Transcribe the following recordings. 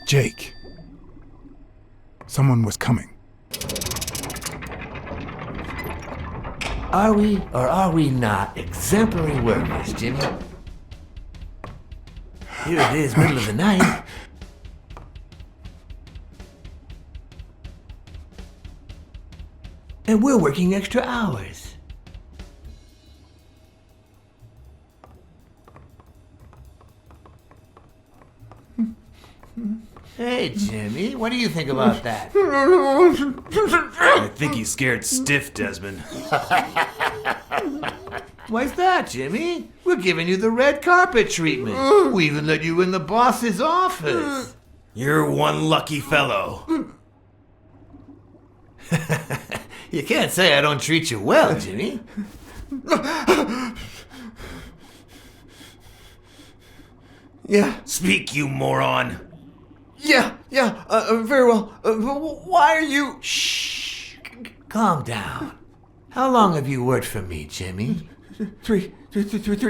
Jake. Someone was coming. Are we or are we not exemplary workers, Jimmy? Here it is, middle of the night. And we're working extra hours. Hey, Jimmy, what do you think about that? I think he's scared stiff, Desmond. Why's that, Jimmy? We're giving you the red carpet treatment. We even let you in the boss's office. You're one lucky fellow. You can't say I don't treat you well, Jimmy. Yeah, Speak, you moron. yeah, very well. Why are you... Shh. Calm down. How long have you worked for me, Jimmy? 3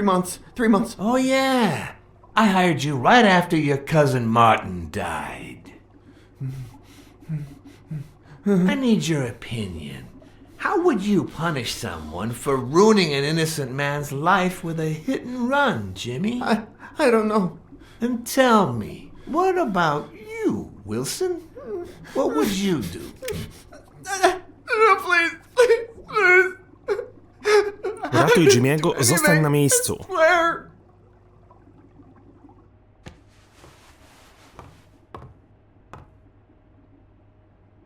months. 3 months. Oh, yeah. I hired you right after your cousin Martin died. I need your opinion. How would you punish someone for ruining an innocent man's life with a hit and run, Jimmy? I don't know. And tell me, what about you, Wilson? What would you do? Please. Uratuj Jimmy'ego, zostań na miejscu. Where?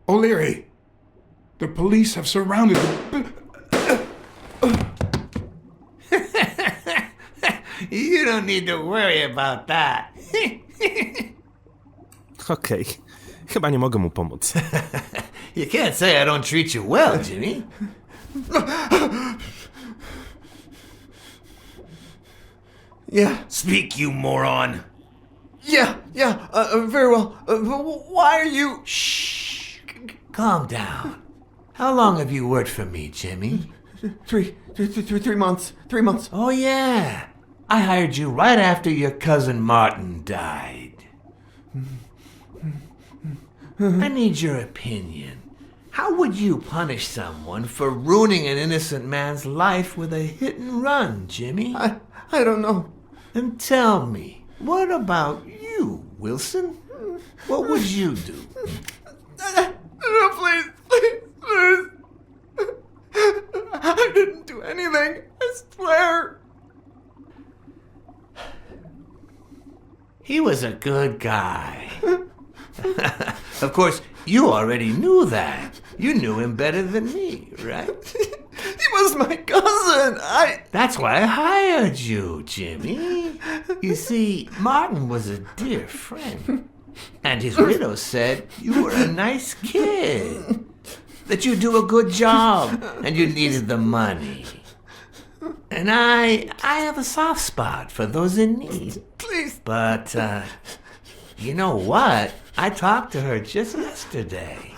O'Leary! The police have surrounded the... You don't need to worry about that. Okej, chyba nie mogę mu pomóc. You can't say I don't treat you well, Jimmy. Yeah, Speak, you moron. yeah, very well. Why are you... Shh. Calm down. How long have you worked for me, Jimmy? 3 months. 3 months. Oh, yeah. I hired you right after your cousin Martin died. I need your opinion. How would you punish someone for ruining an innocent man's life with a hit and run, Jimmy? I don't know. And tell me, what about you, Wilson? What would you do? Please. I didn't do anything. I swear. He was a good guy. Of course, you already knew that. You knew him better than me, right? He was my cousin. That's why I hired you, Jimmy. You see, Martin was a dear friend. And his widow said you were a nice kid. That you do a good job and you needed the money. And I have a soft spot for those in need. Please. But, you know what? I talked to her just yesterday.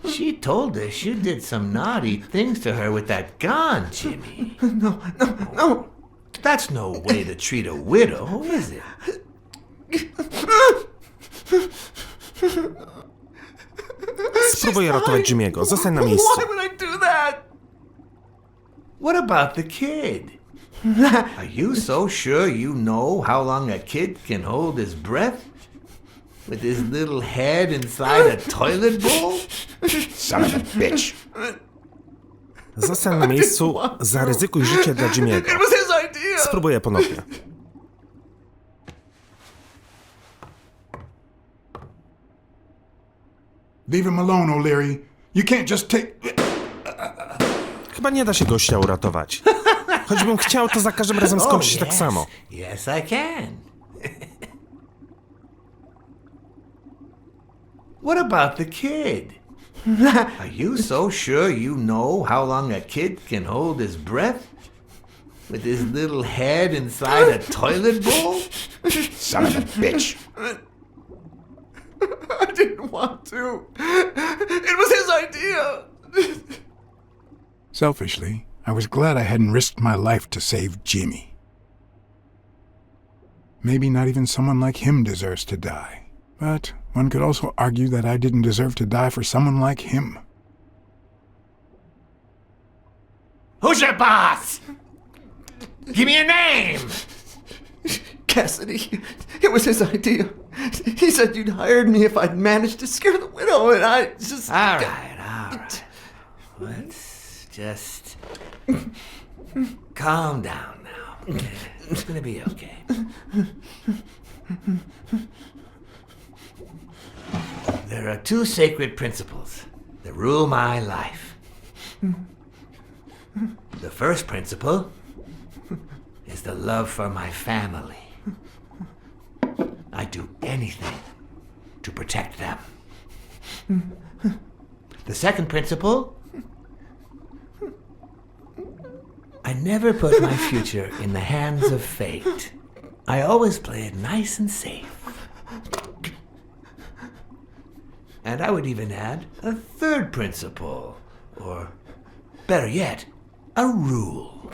She told us you did some naughty things to her with that gun, Jimmy. No. That's no way to treat a widow, is it? Spróbuję ratować Jimmy'ego, zostań na miejscu. Why would I do that? What about the kid? Are you so sure you know how long a kid can hold his breath? With his little head inside a toilet bowl? Son of a bitch! Zostań na miejscu, zaryzykuj życie dla Jimmy'ego. It was his idea. Spróbuję ponownie. Leave him alone, O'Leary. You can't just take... Chyba nie da się gościa uratować. Choćbym chciał, to za każdym razem skończy się tak samo. Yes, I can. What about the kid? Are you so sure you know how long a kid can hold his breath? With his little head inside a toilet bowl? Son of a bitch! I didn't want to. It was his idea. Selfishly, I was glad I hadn't risked my life to save Jimmy. Maybe not even someone like him deserves to die. But one could also argue that I didn't deserve to die for someone like him. Who's your boss? Give me a name! Cassidy, it was his idea. He said you'd hired me if I'd managed to scare the widow, and I just... All right. Let's just calm down now. Okay? It's gonna be okay. There are two sacred principles that rule my life. The first principle is the love for my family. I'd do anything to protect them. The second principle, I never put my future in the hands of fate. I always play it nice and safe. And I would even add a third principle, or better yet, a rule.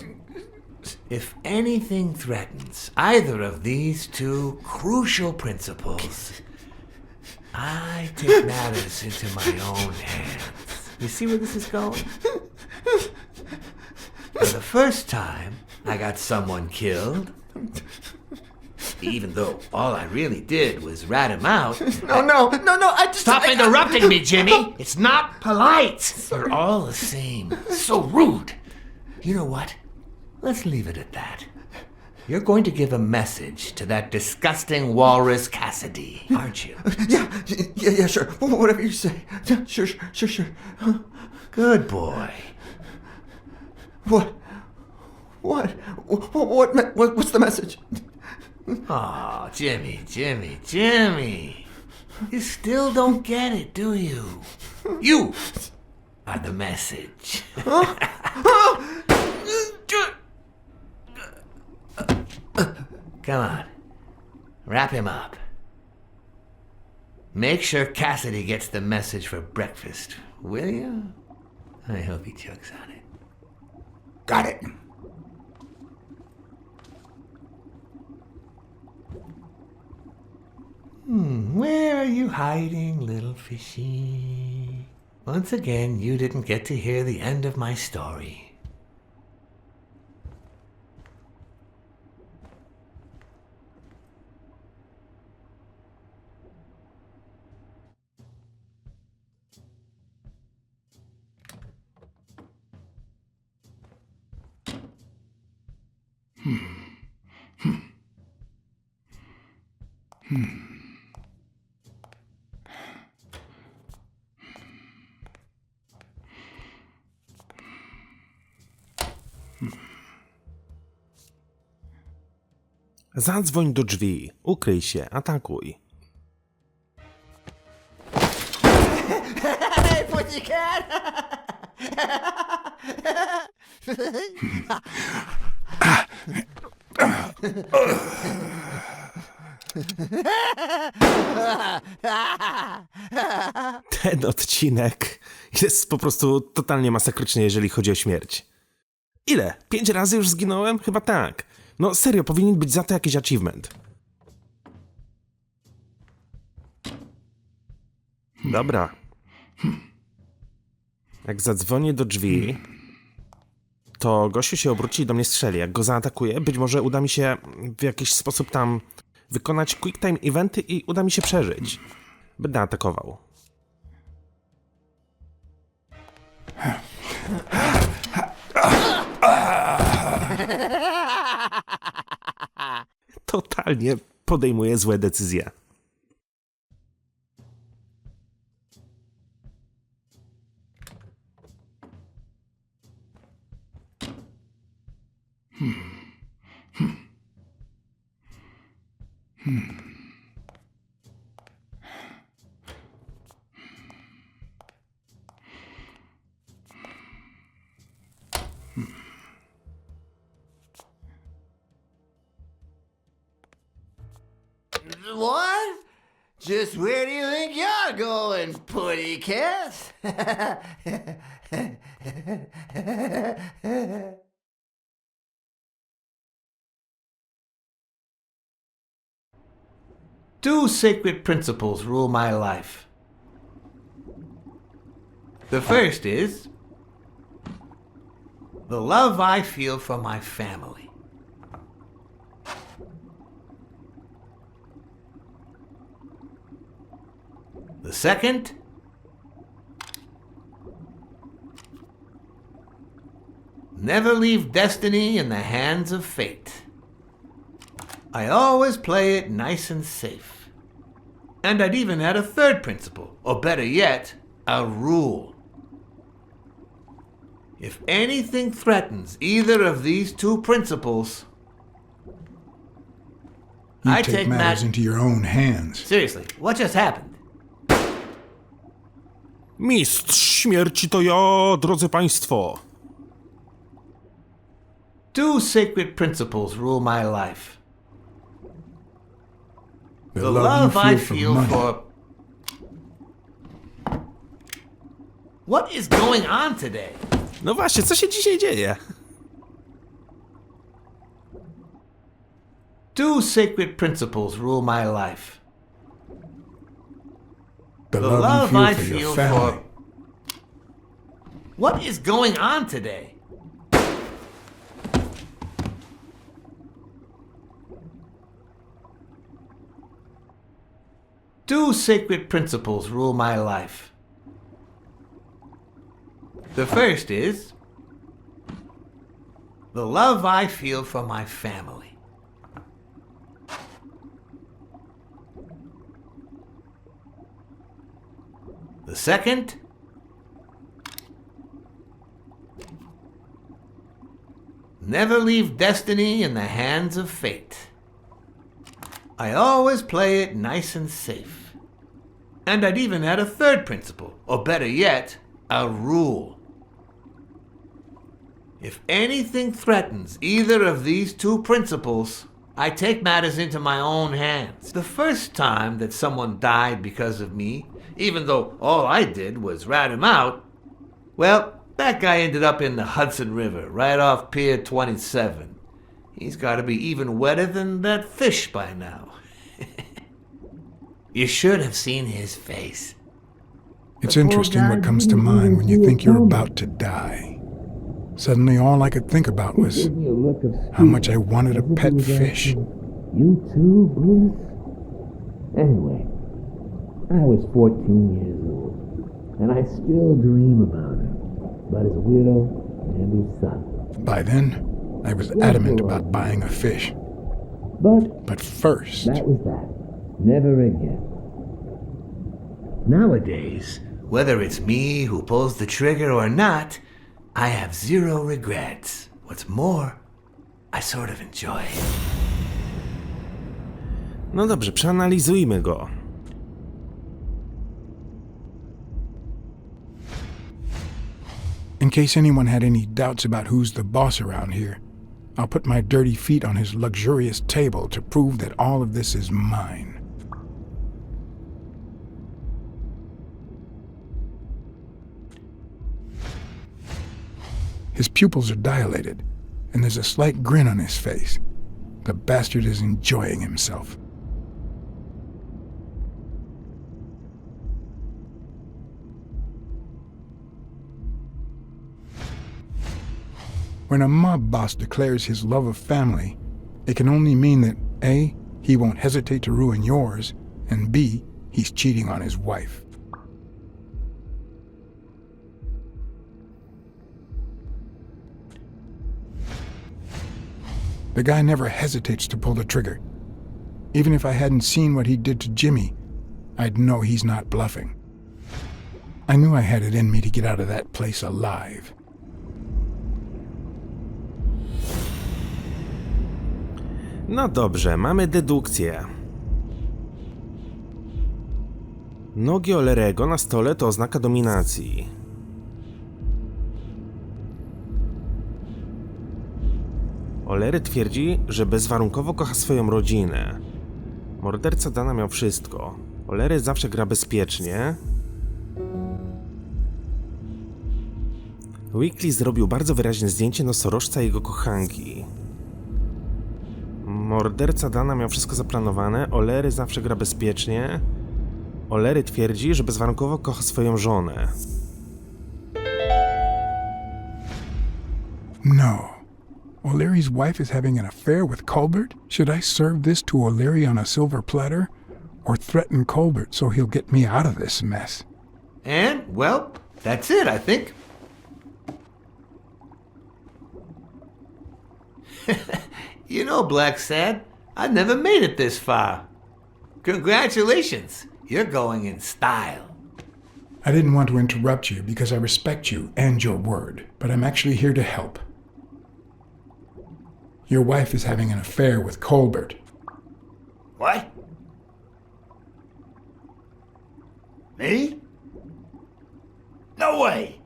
If anything threatens either of these two crucial principles, I take matters into my own hands. You see where this is going? For the first time, I got someone killed. Even though all I really did was rat him out. No, I just... Stop interrupting me, Jimmy! It's not polite! You're all the same. So rude. You know what? Let's leave it at that. You're going to give a message to that disgusting walrus Cassidy, aren't you? Yeah, sure. Whatever you say. Yeah, sure. Good boy. What's the message? Oh, Jimmy. You still don't get it, do you? You are the message. Come on. Wrap him up. Make sure Cassidy gets the message for breakfast, will you? I hope he chokes on it. Got it. Where are you hiding, little fishy? Once again, you didn't get to hear the end of my story. Zadzwoń do drzwi, ukryj się, atakuj. Hey, pussycat! Ten odcinek jest po prostu totalnie masakryczny, jeżeli chodzi o śmierć. Ile? 5 razy już zginąłem? Chyba tak. No serio, powinien być za to jakiś achievement. Dobra. Jak zadzwonię do drzwi, to gościu się obróci i do mnie strzeli. Jak go zaatakuję, być może uda mi się w jakiś sposób tam wykonać quick time eventy i uda mi się przeżyć. Będę atakował. Totalnie podejmuję złe decyzje. What? Just where do you think you're going, pussycat? Two sacred principles rule my life. The first is the love I feel for my family. The second, never leave destiny in the hands of fate. I always play it nice and safe. And I'd even add a third principle, or better yet, a rule. If anything threatens either of these two principles, You I take take matters mat- into your own hands. Seriously, what just happened? Mistrz śmierci to ja, drodzy państwo. Two sacred principles rule my life. The The love love you I feel feel for money. for... What is going on today? No właśnie, co się dzisiaj dzieje? Two sacred principles rule my life. The The love love you I feel for your feel family. for... What is going on today? Two sacred principles rule my life. The first is the love I feel for my family. The second, never leave destiny in the hands of fate. I always play it nice and safe. And I'd even add a third principle, or better yet, a rule. If anything threatens either of these two principles, I take matters into my own hands. The first time that someone died because of me, even though all I did was rat him out, well, that guy ended up in the Hudson River, right off Pier 27. He's got to be even wetter than that fish by now. You should have seen his face. It's interesting what comes to mind when you think you're about to die. Suddenly, all I could think about was how much I wanted a pet fish. You too, Bruce? Anyway, I was 14 years old, and I still dream about his widow and his son. By then, I was adamant about buying a fish. But first, that was that. Never again. Nowadays, whether it's me who pulls the trigger or not, I have zero regrets. What's more, I sort of enjoy it. No dobrze, przeanalizujmy go. in case anyone had any doubts about who's the boss around here, I'll put my dirty feet on his luxurious table to prove that all of this is mine. His pupils are dilated, and there's a slight grin on his face. The bastard is enjoying himself. When a mob boss declares his love of family, it can only mean that A, he won't hesitate to ruin yours, and B, he's cheating on his wife. The guy never hesitates to pull the trigger. Even if I hadn't seen what he did to Jimmy, I'd know he's not bluffing. I knew I had it in me to get out of that place alive. No dobrze, mamy dedukcję. Nogi Olerego na stole to oznaka dominacji. Olery twierdzi, że bezwarunkowo kocha swoją rodzinę. Morderca Dunna miał wszystko. Olery zawsze gra bezpiecznie. Weekly zrobił bardzo wyraźne zdjęcie nosorożca i jego kochanki. Morderca Dunna miał wszystko zaplanowane, O'Leary zawsze gra bezpiecznie. O'Leary twierdzi, że bezwarunkowo kocha swoją żonę. No. O'Leary's wife is having an affair with Colbert? Should I serve this to O'Leary on a silver platter? Or threaten Colbert so he'll get me out of this mess? And, well, that's it, I think. You know, Blacksad, I've never made it this far. Congratulations, you're going in style. I didn't want to interrupt you because I respect you and your word, but I'm actually here to help. Your wife is having an affair with Colbert. What? Me? No way!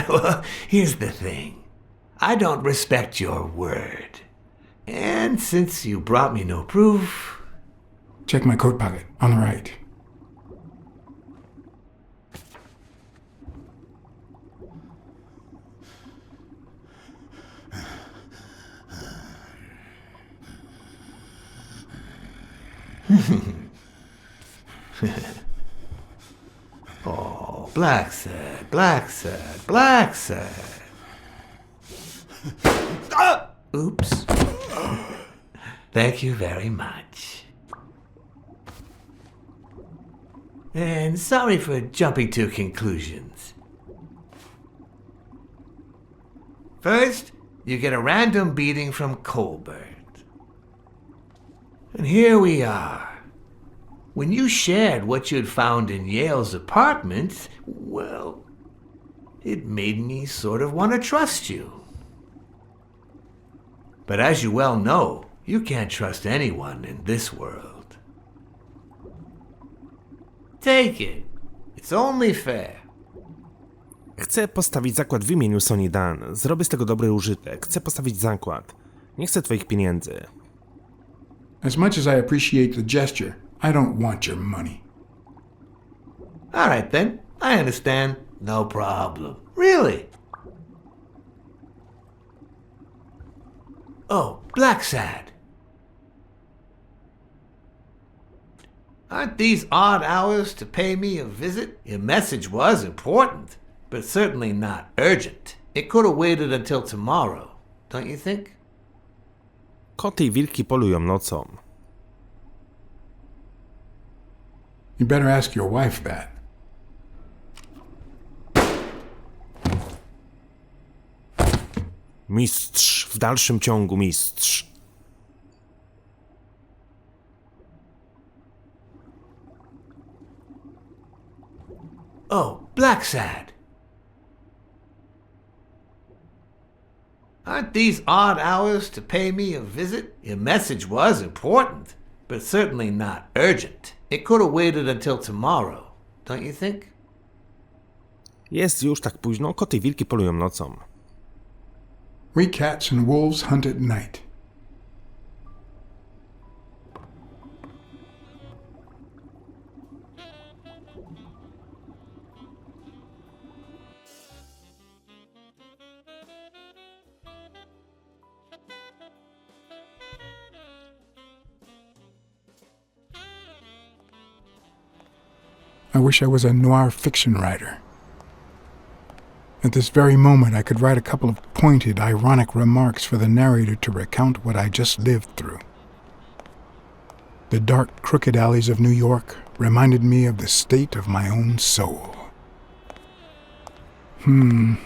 Well, here's the thing. I don't respect your word. And since you brought me no proof... Check my coat pocket, on the right. Oh, Blacksad, Blacksad, Blacksad. Oops. Thank you very much. And sorry for jumping to conclusions. First, you get a random beating from Colbert. And here we are. When you shared what you'd found in Yale's apartment, well, it made me sort of want to trust you. But as you well know, you can't trust anyone in this world. Take it. It's only fair. Chcę postawić zakład w imieniu Sonny Dunn. Zrobię z tego dobry użytek. Chcę postawić zakład. Nie chcę twoich pieniędzy. As much as I appreciate the gesture, I don't want your money. All right then. I understand. No problem. Really? Oh, Blacksad. Aren't these odd hours to pay me a visit? Your message was important, but certainly not urgent. It could have waited until tomorrow, don't you think? Koty i wilki polują nocą. You better ask your wife that. Mistrz, w dalszym ciągu mistrz. Oh, Blacksad. Aren't these odd hours to pay me a visit? Your message was important, but certainly not urgent. It could have waited until tomorrow, don't you think? Jest już tak późno, koty i wilki polują nocą. We cats and wolves hunt at night. I wish I was a noir fiction writer. At this very moment, I could write a couple of pointed, ironic remarks for the narrator to recount what I just lived through. The dark, crooked alleys of New York reminded me of the state of my own soul. No.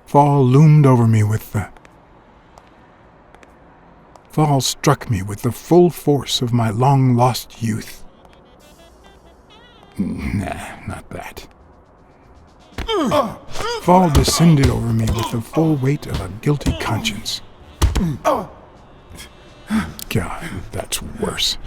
Fall loomed over me with the... Fall struck me with the full force of my long-lost youth. Nah, not that. Fall descended over me with the full weight of a guilty conscience. God, that's worse.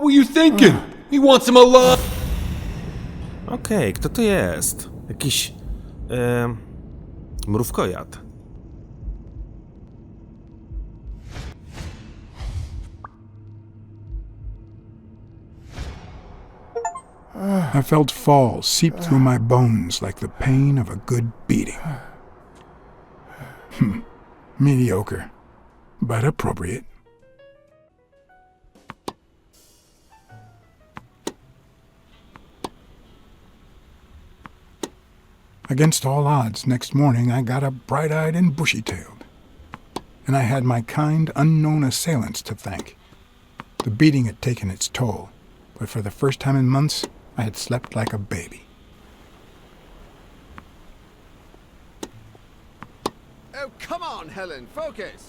were you thinking? He wants him alive. Okej, kto to jest? Jakiś... mrówkojad. I felt fall seep through my bones like the pain of a good beating. Mediocre, but appropriate. Against all odds, next morning I got up bright-eyed and bushy-tailed. And I had my kind, unknown assailants to thank. The beating had taken its toll, but for the first time in months, I had slept like a baby. Oh, come on, Helen, focus!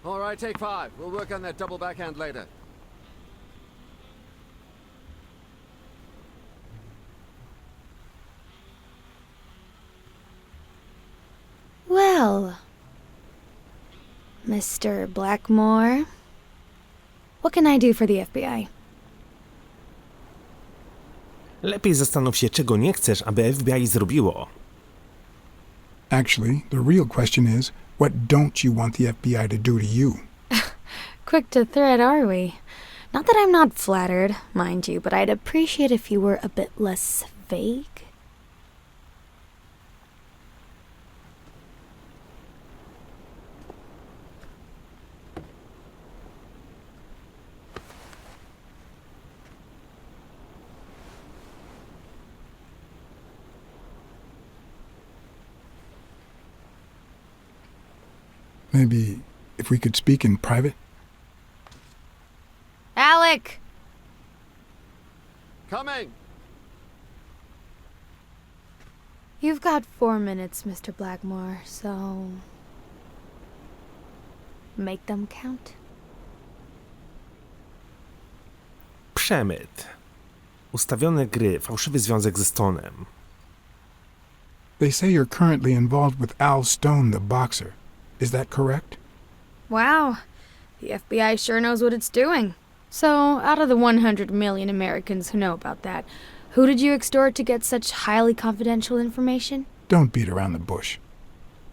All right, take 5. We'll work on that double backhand later. Well, Mr. Blackmore, what can I do for the FBI? Lepiej zastanów się, czego nie chcesz, aby FBI zrobiło. Actually, the real question is, what don't you want the FBI to do to you? Quick to thread, are we? Not that I'm not flattered, mind you, but I'd appreciate if you were a bit less vague. Maybe if we could speak in private? Alec! Coming! You've got 4 minutes, Mr. Blackmore, so... make them count. Przemyt. Ustawione gry, fałszywy związek ze Stonem. They say you're currently involved with Al Stone, the boxer. Is that correct? Wow, the FBI sure knows what it's doing. So, out of the 100 million Americans who know about that, who did you extort to get such highly confidential information? Don't beat around the bush.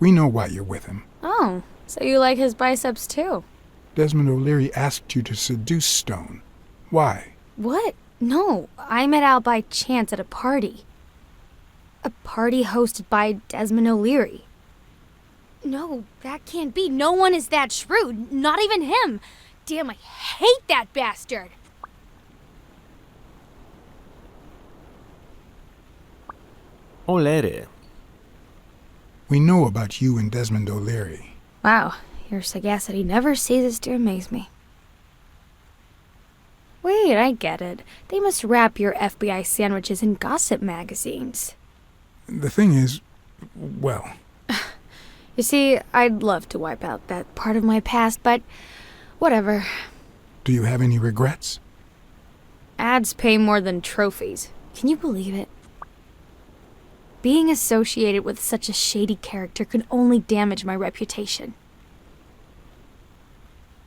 We know why you're with him. Oh, so you like his biceps too? Desmond O'Leary asked you to seduce Stone. Why? What? No, I met Al by chance at a party. A party hosted by Desmond O'Leary. No, that can't be. No one is that shrewd. Not even him. Damn, I hate that bastard. O'Leary. We know about you and Desmond O'Leary. Wow, your sagacity never ceases to amaze me. Wait, I get it. They must wrap your FBI sandwiches in gossip magazines. The thing is, well... You see, I'd love to wipe out that part of my past, but whatever. Do you have any regrets? Ads pay more than trophies. Can you believe it? Being associated with such a shady character could only damage my reputation.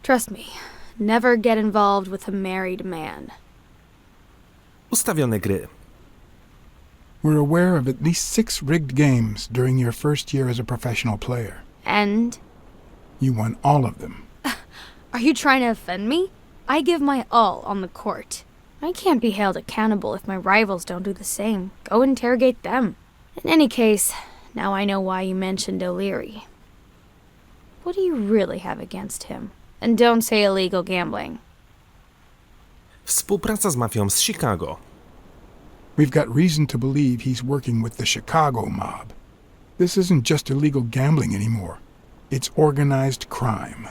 Trust me, never get involved with a married man. Ustawione gry. We're aware of at least 6 rigged games during your first year as a professional player. And? You won all of them. Are you trying to offend me? I give my all on the court. I can't be held accountable if my rivals don't do the same. Go interrogate them. In any case, now I know why you mentioned O'Leary. What do you really have against him? And don't say illegal gambling. Współpraca z mafią z Chicago. We've got reason to believe he's working with the Chicago mob. This isn't just illegal gambling anymore. It's organized crime.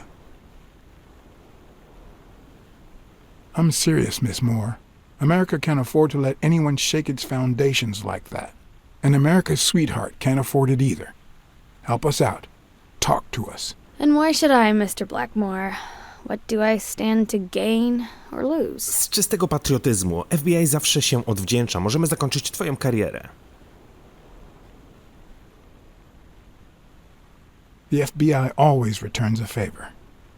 I'm serious, Miss Moore. America can't afford to let anyone shake its foundations like that. And America's sweetheart can't afford it either. Help us out. Talk to us. And why should I, Mr. Blackmore? What do I stand to gain or lose? Z czystego patriotyzmu. FBI zawsze się odwdzięcza. Możemy zakończyć twoją karierę. The FBI always returns a favor.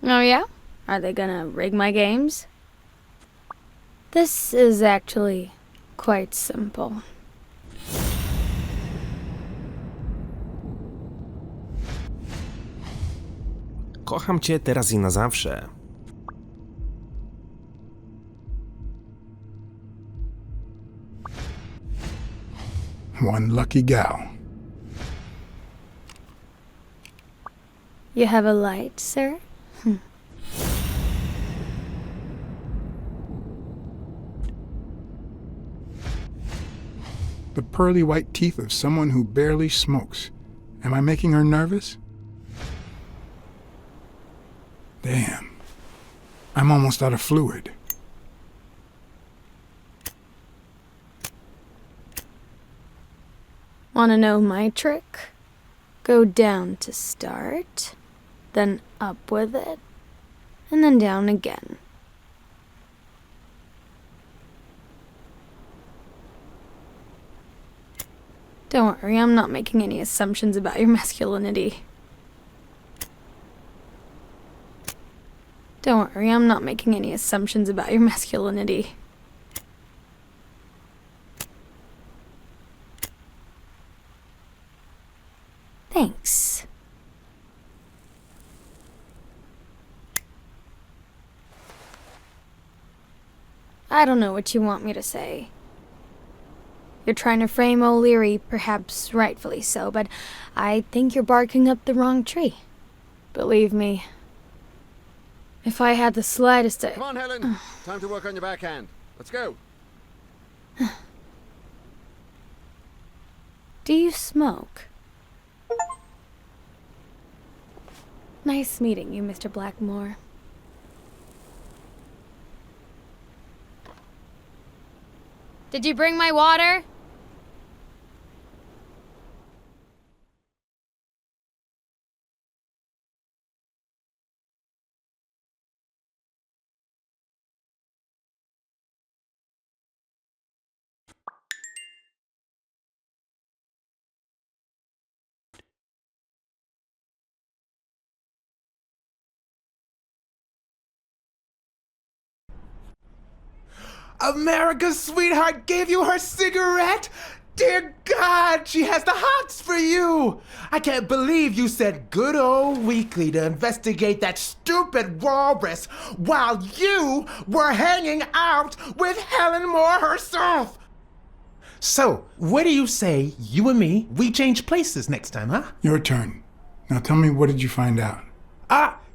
Oh yeah? Are they gonna rig my games? This is actually quite simple. Kocham cię teraz i na zawsze. One lucky gal. You have a light, sir? The pearly white teeth of someone who barely smokes. Am I making her nervous? Damn. I'm almost out of fluid. Wanna know my trick? Go down to start, then up with it, and then down again. Don't worry, I'm not making any assumptions about your masculinity. Don't worry, I'm not making any assumptions about your masculinity. Thanks. I don't know what you want me to say. You're trying to frame O'Leary, perhaps rightfully so, but I think you're barking up the wrong tree. Believe me, if I had the slightest... Come on, Helen. Time to work on your backhand. Let's go. Do you smoke? Nice meeting you, Mr. Blackmore. Did you bring my water? America's sweetheart gave you her cigarette? Dear God, she has the hots for you! I can't believe you said good old Weekly to investigate that stupid walrus while you were hanging out with Helen Moore herself! So, what do you say, you and me, we change places next time, huh? Your turn. Now tell me, what did you find out?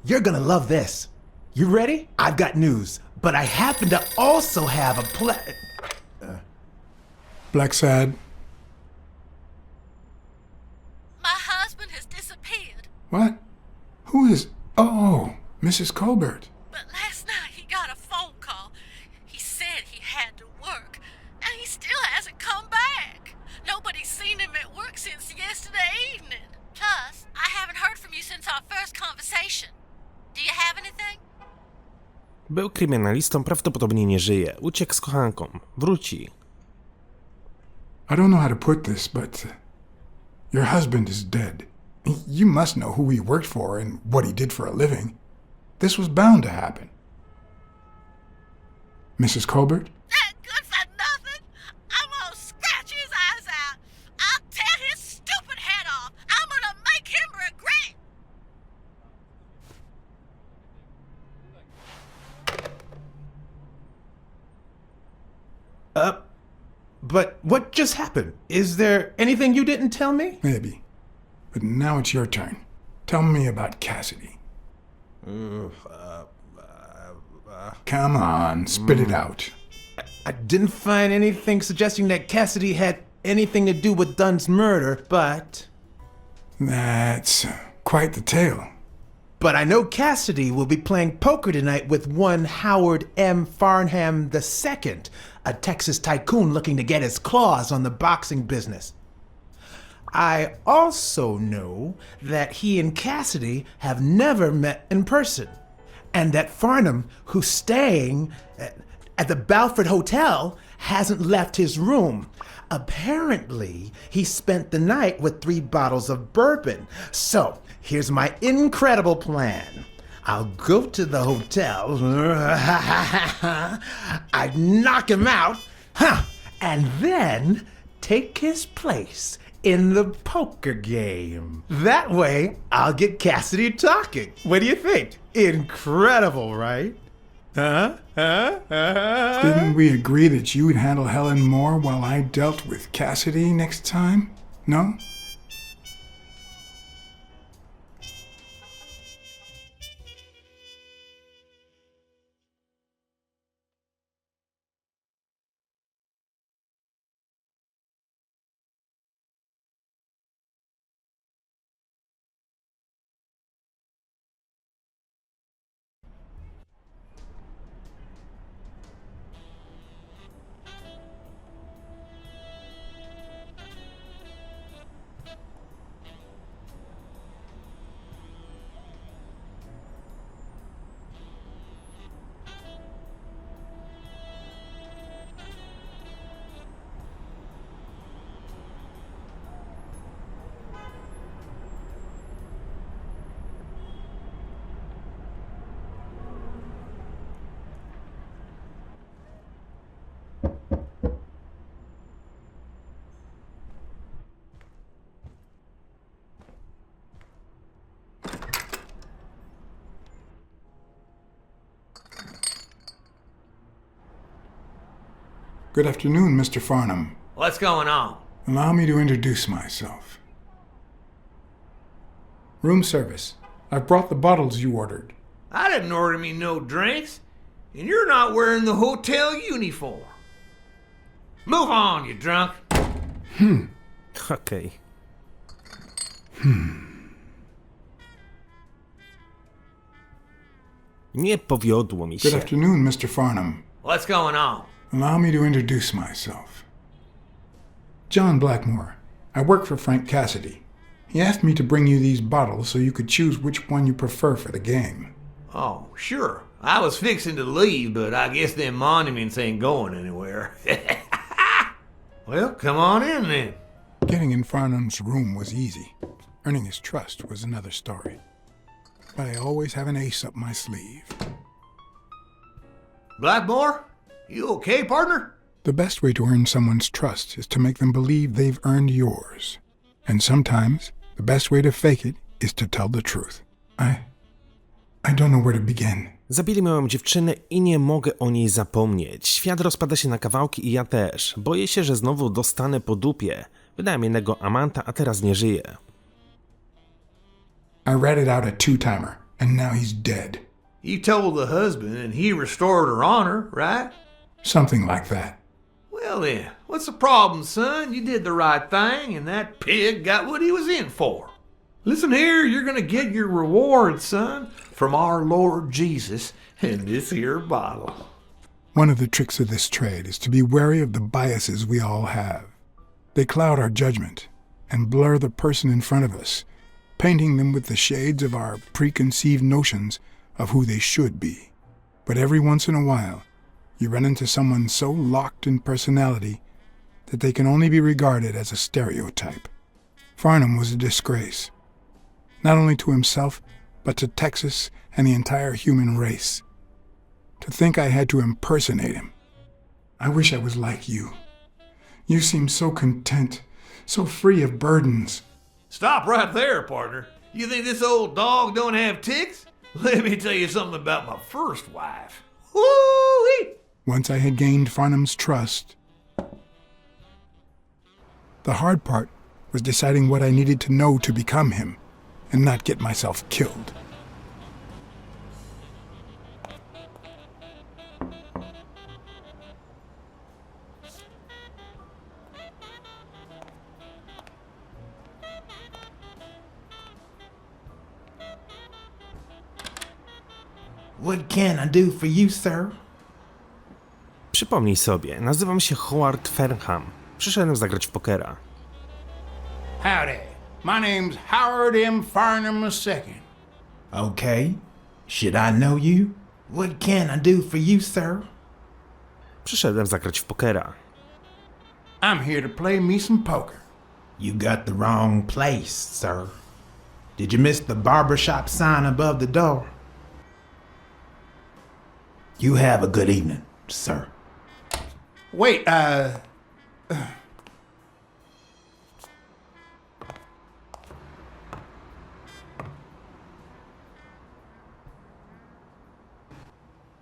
You're gonna love this. You ready? I've got news, but I happen to also have a Blacksad? My husband has disappeared. What? Who is... Oh, Mrs. Colbert. But last night he got a phone call. He said he had to work, and he still hasn't come back. Nobody's seen him at work since yesterday evening. Plus, I haven't heard from you since our first conversation. Do you have anything? Był kryminalistą, prawdopodobnie nie żyje. Uciekł z kochanką. Wróci. I don't know how to put this, but your husband is dead. You must know who he worked for and what he did for a living. This was bound to happen. Mrs. Colbert? That good for nothing? I'm gonna scratch his eyes out. I'll tear his stupid head off. I'm gonna make him regret. But what just happened? Is there anything you didn't tell me? Maybe. But now it's your turn. Tell me about Cassidy. Come on, spit it out. I didn't find anything suggesting that Cassidy had anything to do with Dunn's murder, but That's quite the tale. But I know Cassidy will be playing poker tonight with one Howard M. Farnham II, a Texas tycoon looking to get his claws on the boxing business. I also know that he and Cassidy have never met in person, and that Farnham, who's staying at the Balford Hotel, hasn't left his room. Apparently, he spent the night with 3 bottles of bourbon. So, here's my incredible plan. I'll go to the hotel. I'd knock him out. And then take his place in the poker game. That way, I'll get Cassidy talking. What do you think? Incredible, right? Didn't we agree that you would handle Helen more while I dealt with Cassidy next time? No? Good afternoon, Mr. Farnham. What's going on? Allow me to introduce myself. Room service. I've brought the bottles you ordered. I didn't order me no drinks, and you're not wearing the hotel uniform. Move on, you drunk. Okej. Nie powiodło mi Good się. afternoon, Mr. Farnham. What's going on? Allow me to introduce myself. John Blackmore. I work for Frank Cassidy. He asked me to bring you these bottles so you could choose which one you prefer for the game. Oh, sure. I was fixing to leave, but I guess them monuments ain't going anywhere. Well, come on in then. Getting in Farnham's room was easy. Earning his trust was another story. But I always have an ace up my sleeve. Blackmore? You okay, partner? The best way to earn someone's trust is to make them believe they've earned yours. And sometimes, the best way to fake it is to tell the truth. I don't know where to begin. Zabili moją dziewczynę i nie mogę o niej zapomnieć. Świat rozpada się na kawałki i ja też. Boję się, że znowu dostanę po dupie. Wydałem jednego amanta, a teraz nie żyje. I ratted out a two-timer, and now he's dead. You told the husband and he restored her honor, right? Something like that. Well then, what's the problem, son? You did the right thing and that pig got what he was in for. Listen here, you're gonna get your reward, son, from our Lord Jesus in this here bottle. One of the tricks of this trade is to be wary of the biases we all have. They cloud our judgment and blur the person in front of us, painting them with the shades of our preconceived notions of who they should be. But every once in a while, you run into someone so locked in personality that they can only be regarded as a stereotype. Farnham was a disgrace, not only to himself, but to Texas and the entire human race. To think I had to impersonate him. I wish I was like you. You seem so content, so free of burdens. Stop right there, partner. You think this old dog don't have ticks? Let me tell you something about my first wife. Woo-wee! Once I had gained Farnham's trust, the hard part was deciding what I needed to know to become him and not get myself killed. What can I do for you, sir? Przypomnij sobie, nazywam się Howard Fernham. Przyszedłem zagrać w pokera. Howdy. My name's Howard M. Farnham II. Okay. Should I know you? What can I do for you, sir? Przyszedłem zagrać w pokera. I'm here to play me some poker. You got the wrong place, sir. Did you miss the barbershop sign above the door? You have a good evening, sir. Wait,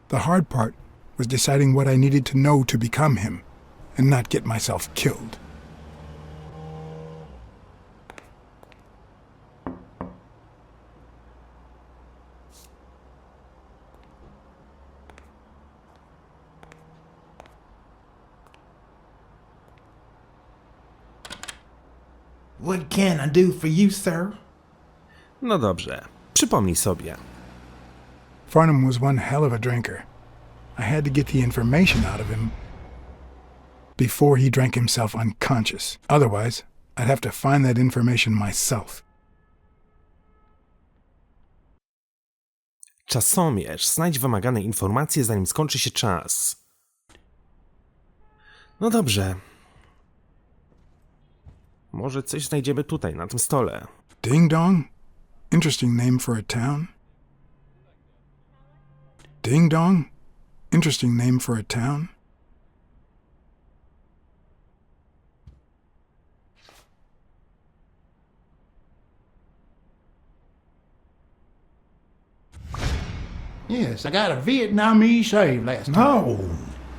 The hard part was deciding what I needed to know to become him, and not get myself killed. What can I do for you, sir? No dobrze, przypomnij sobie. Farnham was one hell of a drinker. I had to get the information out of him before he drank himself unconscious. Otherwise, I'd have to find that information myself. Czasomierz, znajdź wymagane informacje, zanim skończy się czas. No dobrze. Może coś znajdziemy tutaj, na tym stole. Ding Dong? Interesting name for a town. Ding Dong? Interesting name for a town. yes, I got a Vietnamese save last time. No,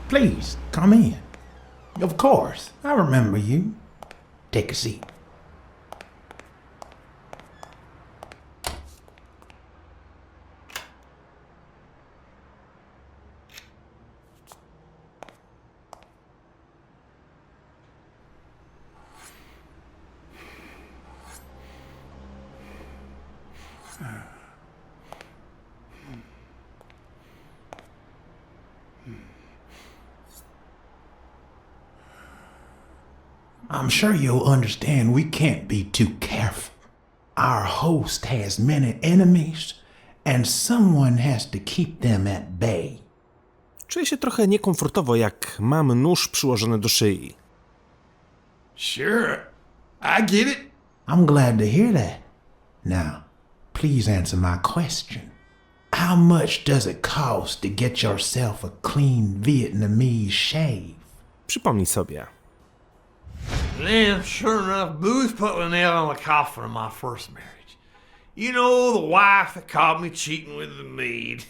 please, come in. Of course, I remember you. Take a seat. I'm sure you'll understand we can't be too careful. Our host has many enemies, and someone has to keep them at bay. Czuję się trochę niekomfortowo, jak mam nóż przyłożony do szyi. Sure, I get it. I'm glad to hear that. Now, please answer my question. How much does it cost to get yourself a clean Vietnamese shave? Przypomnij sobie. Then, sure enough, booze put the nail on the coffin of my first marriage. You know, the wife that caught me cheating with the maid.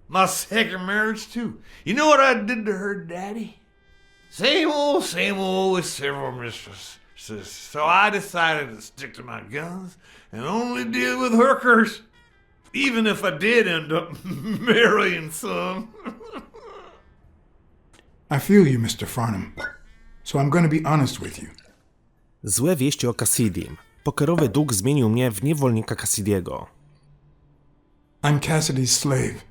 My second marriage, too. You know what I did to her daddy? Same old with several mistresses. So I decided to stick to my guns and only deal with hookers. Even if I did end up marrying some. I feel you, Mr. Farnham. So I'm going to be honest with you. Złe wieści o Cassidim. Pokerowy dług zmienił mnie w niewolnika Cassidiego. I'm Cassidy's slave.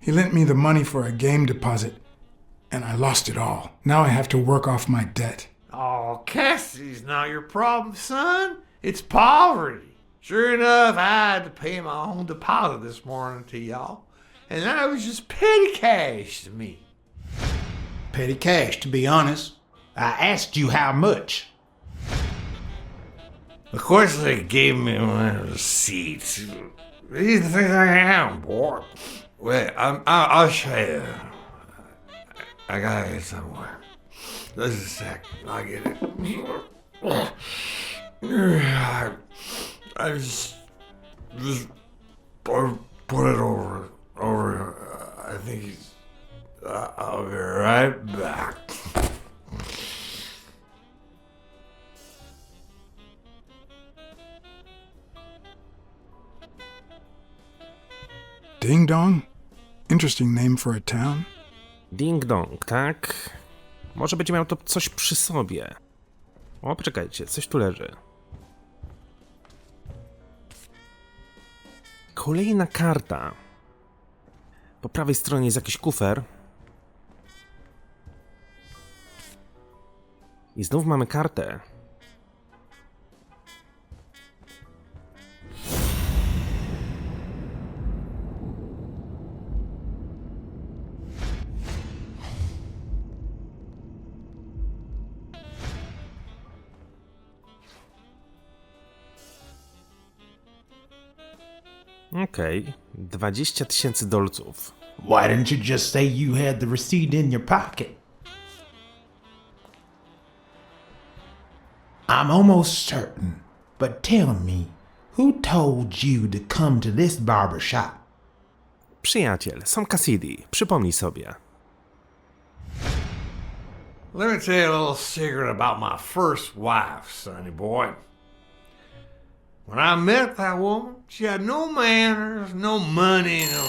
He lent me the money for a game deposit, and I lost it all. Now I have to work off my debt. Oh, Cassidy's not your problem, son. It's poverty. Sure enough, I had to pay my own deposit this morning to y'all, and that was just petty cash to me. Petty cash, to be honest. I asked you how much. Of course, they gave me my receipts. These things I am, boy. Wait, I'll show you. I got it somewhere. Just a sec. I'll get it. I just put it over. I think he's. I'll be right back. Ding Dong? Interesting name for a town. Ding dong, tak? Może będzie miał to coś przy sobie. O, poczekajcie, coś tu leży. Kolejna karta. Po prawej stronie jest jakiś kufer. I znów mamy kartę. Okej, 20 000 dolców. Why didn't you just say you had the receipt in your pocket? I'm almost certain, but tell me, who told you to come to this barber shop? Przyjaciel, Sam Cassidy, przypomnij sobie. Let me tell you a little secret about my first wife, sonny boy. When I met that woman, she had no manners, no money, no...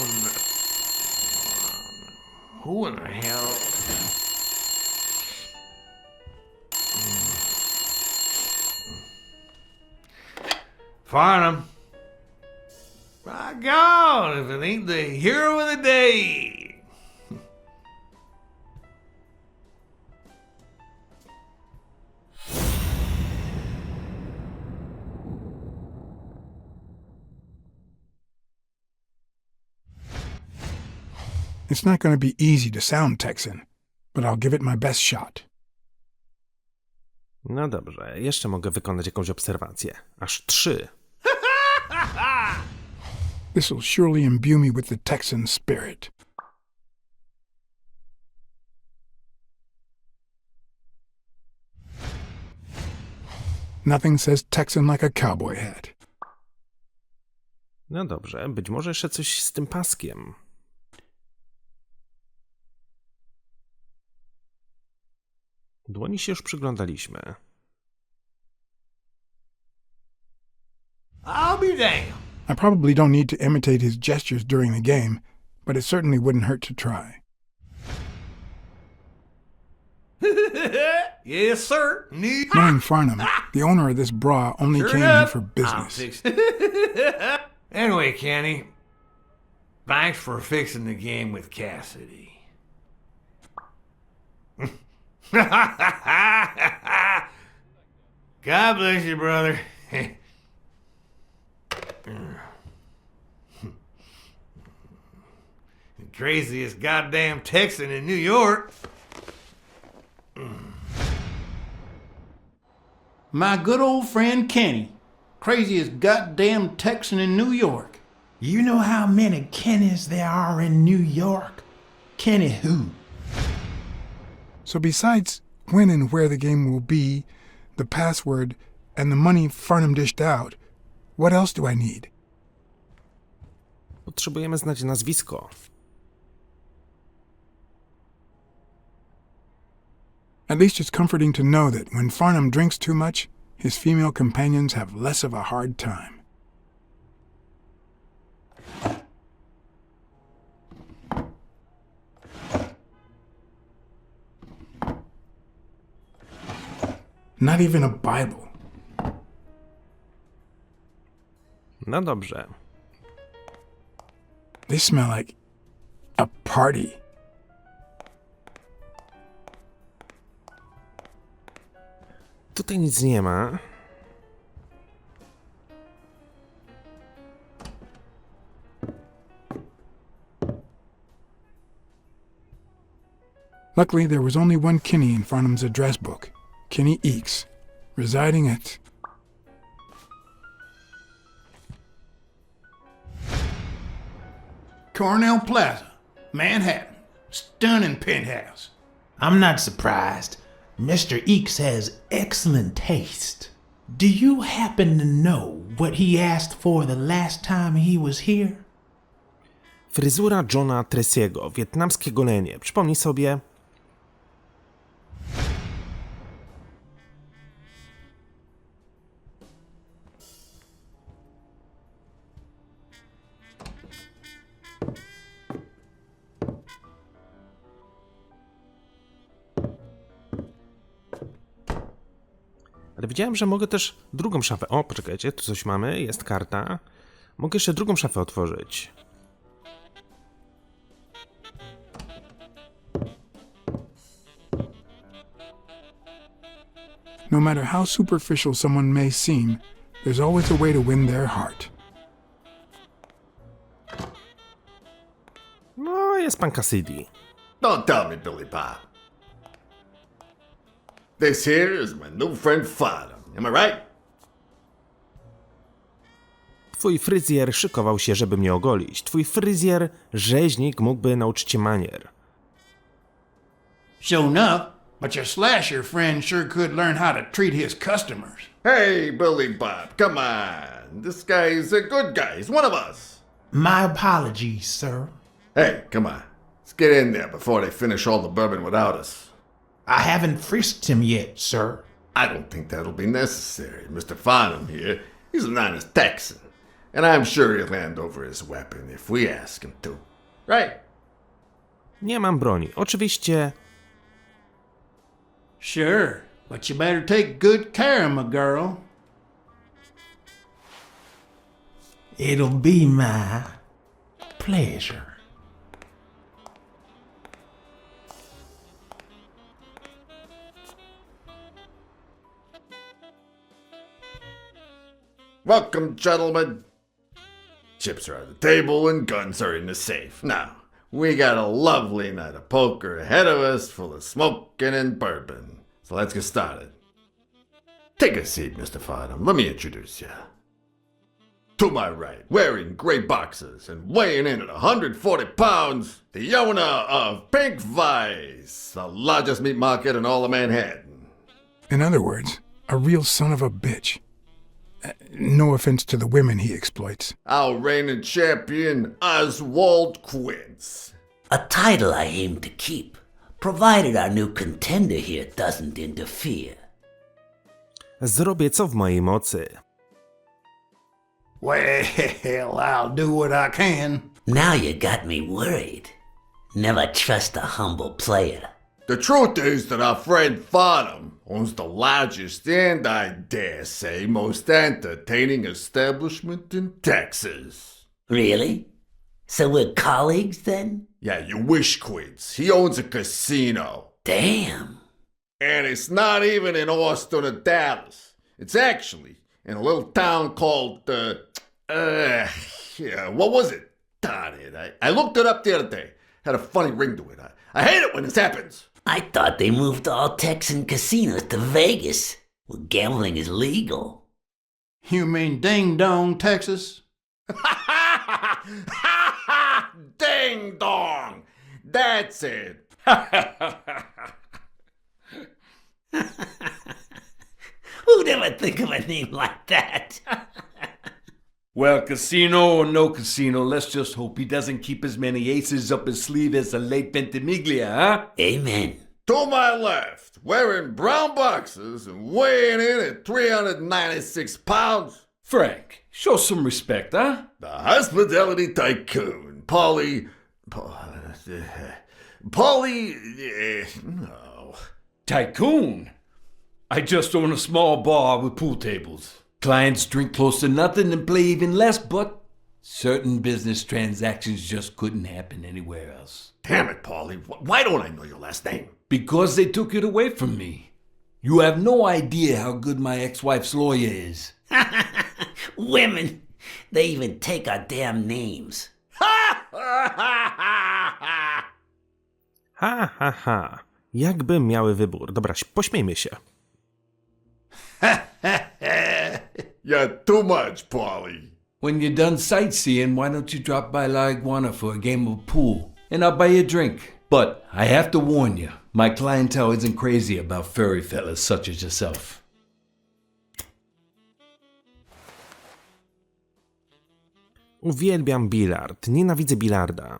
Who in the hell... Farnham. By God, if it ain't the hero of the day. It's not going to be easy to sound Texan, but I'll give it my best shot. No dobrze, jeszcze mogę wykonać jakąś obserwację. Aż 3. This'll surely imbue me with the Texan spirit. Nothing says Texan like a cowboy hat. No dobrze, być może jeszcze coś z tym paskiem. Dłoni się już przyglądaliśmy. I'll be damned. I probably don't need to imitate his gestures during the game, but it certainly wouldn't hurt to try. Yes, sir. Knowing Farnham, the owner of this bra only Sure came enough. here for business. I'll fix Anyway, Kenny, thanks for fixing the game with Cassidy. God bless you, brother. The craziest goddamn Texan in New York. My good old friend Kenny. Craziest goddamn Texan in New York. You know how many Kennys there are in New York? Kenny who? So besides when and where the game will be, the password, and the money Farnham dished out, what else do I need? Potrzebujemy znać nazwisko. At least it's comforting to know that when Farnham drinks too much, his female companions have less of a hard time. Not even a Bible. No dobrze. They smell like a party. Tutaj nic nie ma. Luckily, there was only one Kinney in Farnham's address book, Kinney Eakes, residing at... Cornell Plaza, Manhattan. Stunning penthouse. I'm not surprised. Mr. Eakes has excellent taste. Do you happen to know what he asked for the last time he was here? Fryzura Johna Tresiego, wietnamskie golenie. Przypomnij sobie... Ale widziałem, że mogę też drugą szafę... O, poczekajcie, tu coś mamy, jest karta. Mogę jeszcze drugą szafę otworzyć. No matter how superficial someone may seem, there's always a way to win their heart. No, jest pan Cassidy. Don't tell me, Billy Bob. This here is my new friend Farnham. Am I right? Twój fryzjer szykował się, żeby mnie ogolić. Twój fryzjer, rzeźnik, mógłby nauczyć cię manier. Sure enough, but your slasher friend sure could learn how to treat his customers. Hey, Billy Bob, come on. This guy's a good guy. He's one of us. My apologies, sir. Hey, come on. Let's get in there before they finish all the bourbon without us. I haven't frisked him yet, sir. I don't think that'll be necessary. Mr. Farnham here, he's an honest Texan. And I'm sure he'll hand over his weapon if we ask him to. Right? Nie mam broni. Oczywiście. Sure, but you better take good care of my girl. It'll be my pleasure. Welcome, gentlemen. Chips are on the table and guns are in the safe. Now, we got a lovely night of poker ahead of us full of smoking and bourbon. So let's get started. Take a seat, Mr. Farnham. Let me introduce you. To my right, wearing gray boxers and weighing in at 140 pounds, the owner of Pink Vice, the largest meat market in all of Manhattan. In other words, a real son of a bitch. No offense to the women he exploits. Our reigning champion, Oswald Quince. A title I aim to keep, provided our new contender here doesn't interfere. Zrobię co w mojej mocy. Well, I'll do what I can. Now you got me worried. Never trust a humble player. The truth is that our friend Farnham owns the largest and, I dare say, most entertaining establishment in Texas. Really? So we're colleagues then? Yeah, you wish, Quince. He owns a casino. Damn. And it's not even in Austin or Dallas. It's actually in a little town called, what was it? Darn it. I looked it up the other day. Had a funny ring to it. I hate it when this happens. I thought they moved all Texan casinos to Vegas, where gambling is legal. You mean Ding Dong, Texas? Ding dong! That's it. Who'd ever think of a name like that? Well, casino or no casino, let's just hope he doesn't keep as many aces up his sleeve as the late Ventimiglia, huh? Amen. To my left, wearing brown boxers and weighing in at 396 pounds. Frank, show some respect, huh? The hospitality tycoon, no. Tycoon? I just own a small bar with pool tables. Clients drink close to nothing and play even less, but certain business transactions just couldn't happen anywhere else. Damn it, Paulie. Why don't I know your last name? Because they took it away from me. You have no idea how good my ex-wife's lawyer is. Women, they even take our damn names. Ha ha ha. Jakby miały wybór. Dobra, pośmiejmy się. You're too much, Paulie. When you're done sightseeing, why don't you drop by La Iguana for a game of pool? And I'll buy you a drink. But I have to warn you, my clientele isn't crazy about furry fellas such as yourself. Uwielbiam bilard. Nienawidzę bilarda.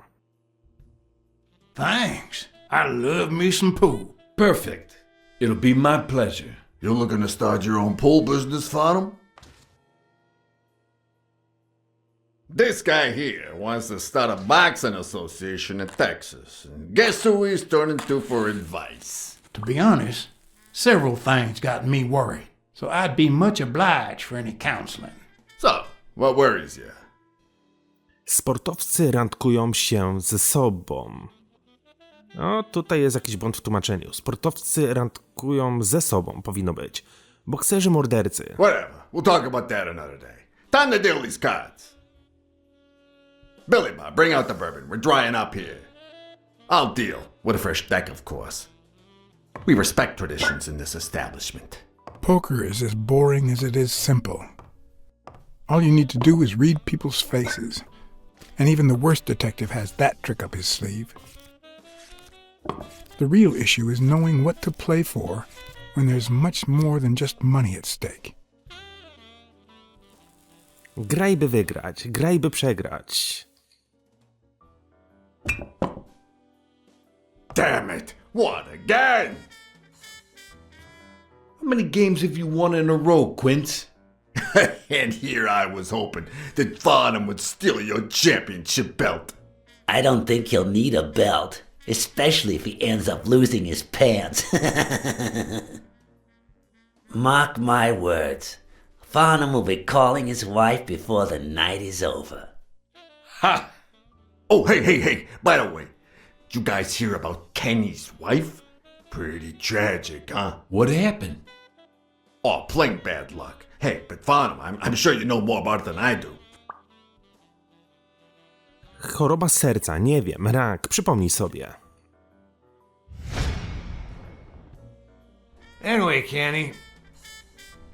Thanks. I love me some pool. Perfect. It'll be my pleasure. You're looking to start your own pool business, Farnham? This guy here wants to start a boxing association in Texas. And guess who he's turning to for advice? To be honest, several things got me worried, so I'd be much obliged for any counseling. So, what worries you? Sportowcy randkują się ze sobą. No, tutaj jest jakiś błąd w tłumaczeniu. Sportowcy randkują ze sobą, powinno być. Bokserzy mordercy. Whatever. We'll talk about that another day. Time to deal these cards. Billy Bob, bring out the bourbon. We're drying up here. I'll deal. With a fresh deck, of course. We respect traditions in this establishment. Poker is as boring as it is simple. All you need to do is read people's faces. And even the worst detective has that trick up his sleeve. The real issue is knowing what to play for when there's much more than just money at stake. Graj by wygrać, graj by przegrać. Damn it! What again? How many games have you won in a row, Quince? And here I was hoping that Farnham would steal your championship belt. I don't think he'll need a belt, especially if he ends up losing his pants. Mark my words, Farnham will be calling his wife before the night is over. Ha! Oh, hey, by the way, did you guys hear about Kenny's wife? Pretty tragic, huh? What happened? Oh, plain bad luck. Hey, but Farnham, I'm sure you know more about it than I do. Choroba serca, nie wiem, rak, przypomnij sobie. Anyway, Kenny,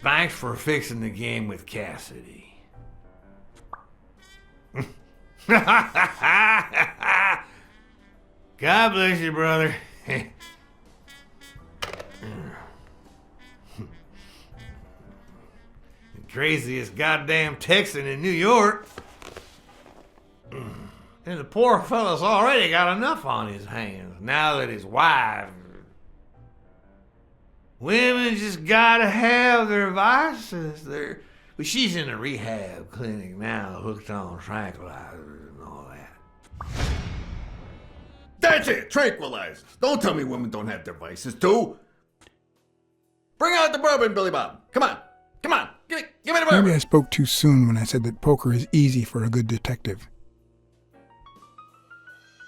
thanks for fixing the game with Cassidy. God bless you, brother. The craziest goddamn Texan in New York. And the poor fella's already got enough on his hands now that his wife... Women just gotta have their vices. But she's in a rehab clinic now, hooked on tranquilizers and all that. That's it, tranquilizers. Don't tell me women don't have their vices, too. Bring out the bourbon, Billy Bob. Come on, give me the bourbon. Maybe I spoke too soon when I said that poker is easy for a good detective.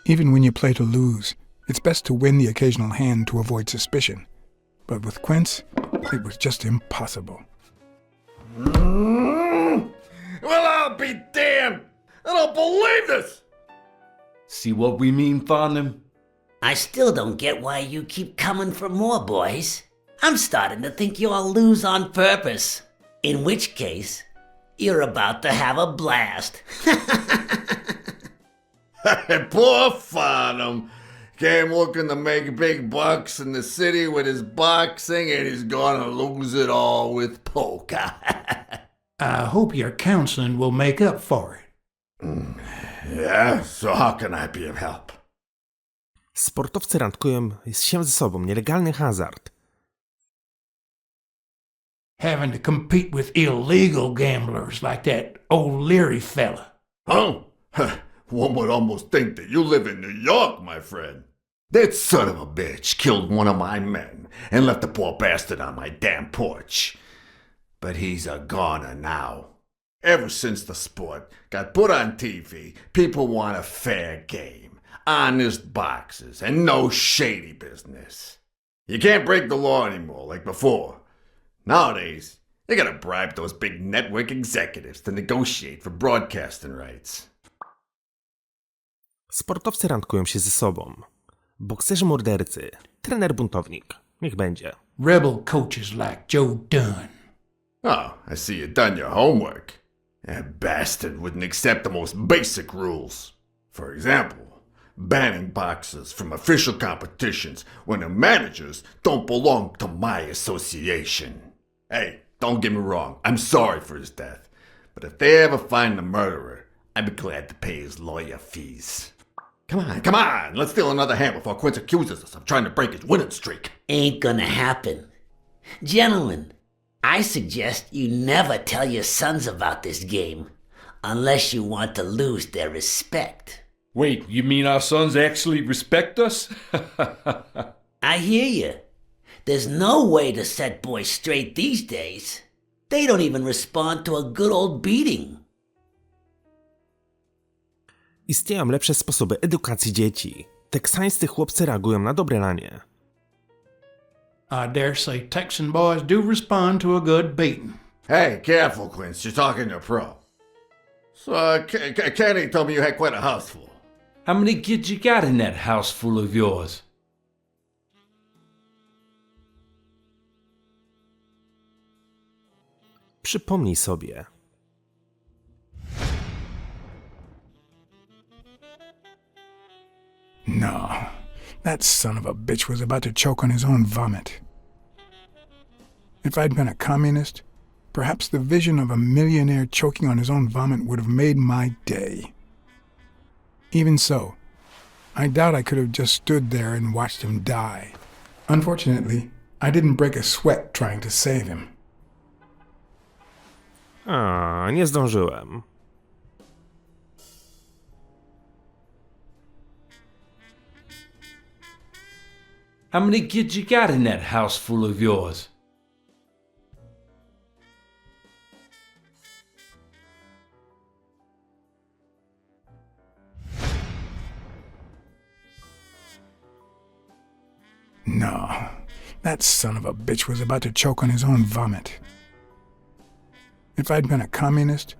Even when you play to lose, it's best to win the occasional hand to avoid suspicion. But with Quince, it was just impossible. Well, I'll be damned! I don't believe this! See what we mean, Farnham? I still don't get why you keep coming for more, boys. I'm starting to think you all lose on purpose. In which case, you're about to have a blast. Poor Farnham. Came looking to make big bucks in the city with his boxing, and he's gonna lose it all with poker. I hope your counseling will make up for it. Yeah, so how can I be of help? Sportowcy randkują się ze sobą, nielegalny hazard. Having to compete with illegal gamblers like that old Leary fella. Huh? One would almost think that you live in New York, my friend. That son of a bitch killed one of my men and left the poor bastard on my damn porch. But he's a goner now. Ever since the sport got put on TV, people want a fair game, honest boxes, and no shady business. You can't break the law anymore like before. Nowadays, you gotta bribe those big network executives to negotiate for broadcasting rights. Sportowcy randkują się ze sobą. Bokserzy mordercy, trener buntownik. Niech będzie. Rebel coaches like Joe Dunna. Oh, I see you done your homework. That bastard wouldn't accept the most basic rules. For example, banning boxers from official competitions when the managers don't belong to my association. Hey, don't get me wrong, I'm sorry for his death. But if they ever find the murderer, I'd be glad to pay his lawyer fees. Come on, let's steal another hand before Quince accuses us of trying to break his winning streak. Ain't gonna happen. Gentlemen, I suggest you never tell your sons about this game, unless you want to lose their respect. Wait, you mean our sons actually respect us? I hear you. There's no way to set boys straight these days. They don't even respond to a good old beating. Istnieją lepsze sposoby edukacji dzieci. Teksańscy chłopcy reagują na dobre lanie. I dare say Texan boys do respond to a good beating. Hey, careful, Quince, you're talking to a pro. So, Kenny told me you had quite a house full. How many kids you got in that house full of yours? Przypomnij sobie. No, that son of a bitch was about to choke on his own vomit. If I'd been a communist, perhaps the vision of a millionaire choking on his own vomit would have made my day. Even so, I doubt I could have just stood there and watched him die. Unfortunately, I didn't break a sweat trying to save him. A, nie zdążyłem. How many kids you got in that house full of yours? No, that son of a bitch was about to choke on his own vomit. If I'd been a communist,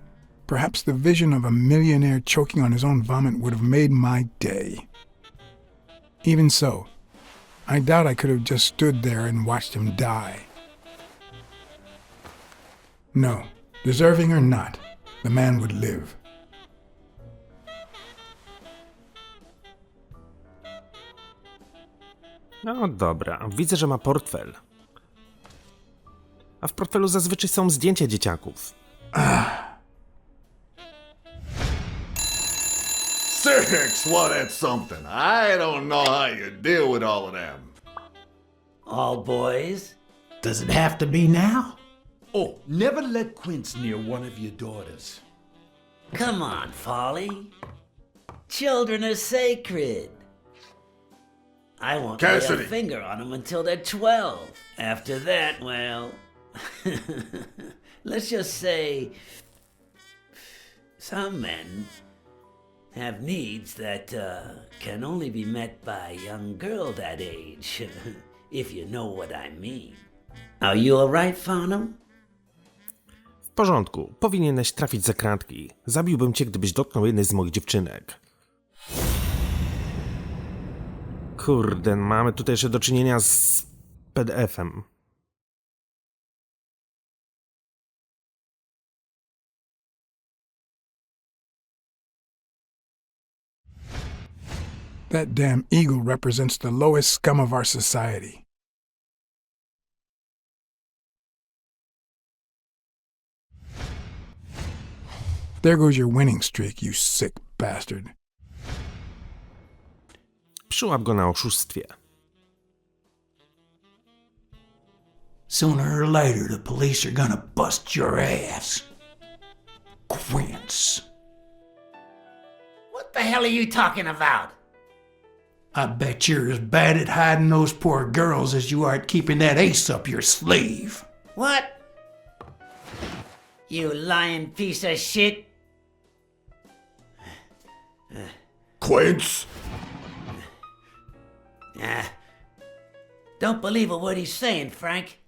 perhaps the vision of a millionaire choking on his own vomit would have made my day. Even so, I doubt I could have just stood there and watched him die. No, deserving or not, the man would live. No dobra, widzę, że ma portfel. A w portfelu zazwyczaj są zdjęcia dzieciaków. Six, what that's something. I don't know how you deal with all of them. All boys? Does it have to be now? Oh, never let Quince near one of your daughters. Come on, Folly. Children are sacred. I won't lay Cassidy. a finger on them until they're 12. After that, well... let's just say... some men have needs that can only be met by a young girl that age, if you know what I mean. Are you alright, Farnham? W porządku, powinieneś trafić za kratki. Zabiłbym cię, gdybyś dotknął jednej z moich dziewczynek. Kurde, mamy tutaj jeszcze do czynienia z PDF-em. That damn eagle represents the lowest scum of our society. There goes your winning streak, you sick bastard. Przyłap go na oszustwie. Sooner or later, the police are gonna bust your ass. Quince. What the hell are you talking about? I bet you're as bad at hiding those poor girls as you are at keeping that ace up your sleeve. What? You lying piece of shit? Quince? Don't believe a word he's saying, Frank.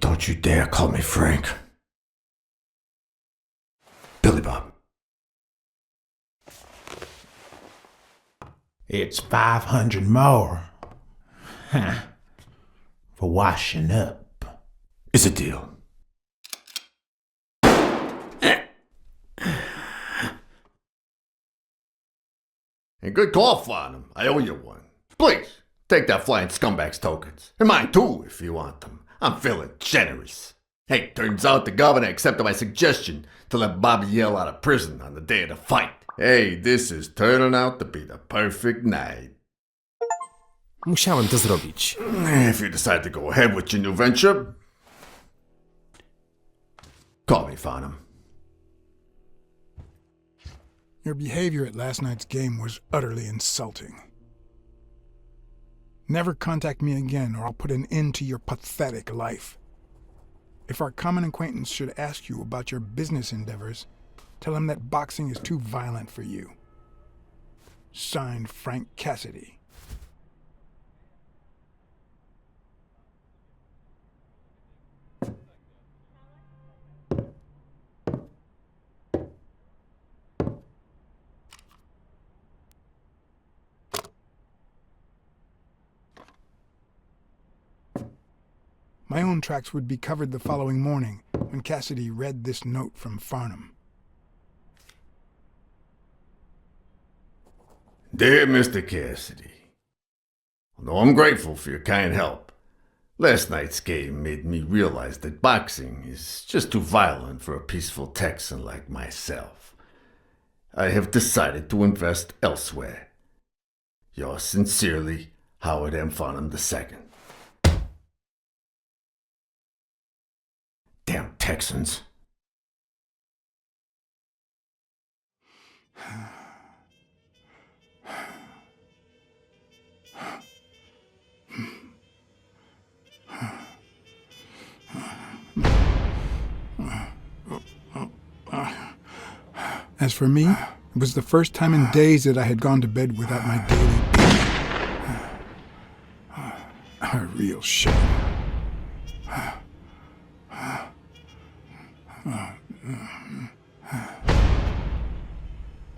Don't you dare call me Frank. Billy Bob. It's 500 more. Huh. For washing up. It's a deal. And good call, Farnham. I owe you one. Please, take that flying scumbag's tokens. And mine too, if you want them. I'm feeling generous. Hey, turns out the governor accepted my suggestion to let Bobby Yale out of prison on the day of the fight. Hey, this is turning out to be the perfect night. Musiałem to zrobić. If you decide to go ahead with your new venture, call me, Farnham. Your behavior at last night's game was utterly insulting. Never contact me again, or I'll put an end to your pathetic life. If our common acquaintance should ask you about your business endeavors, tell him that boxing is too violent for you. Signed, Frank Cassidy. My own tracks would be covered the following morning when Cassidy read this note from Farnham. Dear Mr. Cassidy, although I'm grateful for your kind help, last night's game made me realize that boxing is just too violent for a peaceful Texan like myself. I have decided to invest elsewhere. Yours sincerely, Howard M. Farnham II. Damn Texans. As for me, it was the first time in days that I had gone to bed without my daily beat. A real shame.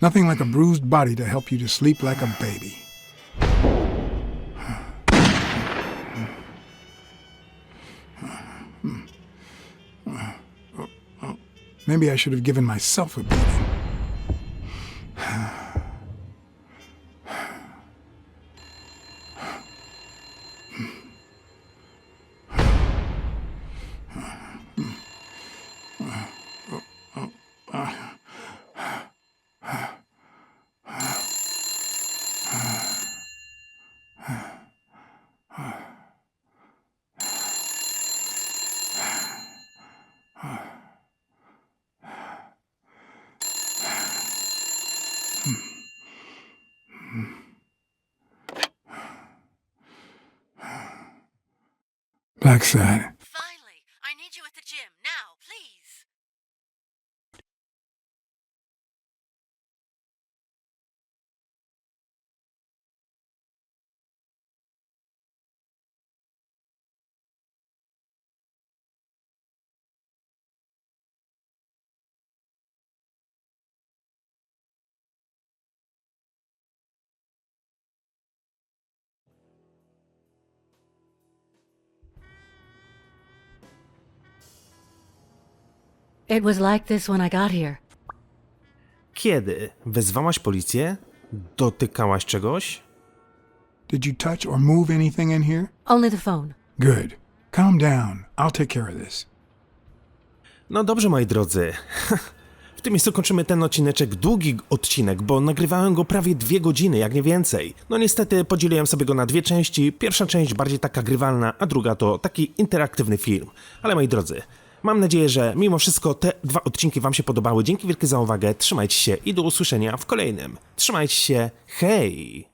Nothing like a bruised body to help you to sleep like a baby. Maybe I should have given myself a beating. Blacksad. Finally, I need you at the gym now, please. It was like this when I got here. Kiedy? Wezwałaś policję? Dotykałaś czegoś? Did you touch or move anything in here? Only the phone. Good. Calm down. I'll take care of this. No dobrze, moi drodzy. W tym miejscu kończymy ten odcineczek, długi odcinek, bo nagrywałem go prawie 2 godziny, jak nie więcej. No niestety podzieliłem sobie go na 2 części. Pierwsza część bardziej taka grywalna, a druga to taki interaktywny film. Ale moi drodzy, mam nadzieję, że mimo wszystko te 2 odcinki wam się podobały. Dzięki wielkie za uwagę, trzymajcie się i do usłyszenia w kolejnym. Trzymajcie się, hej!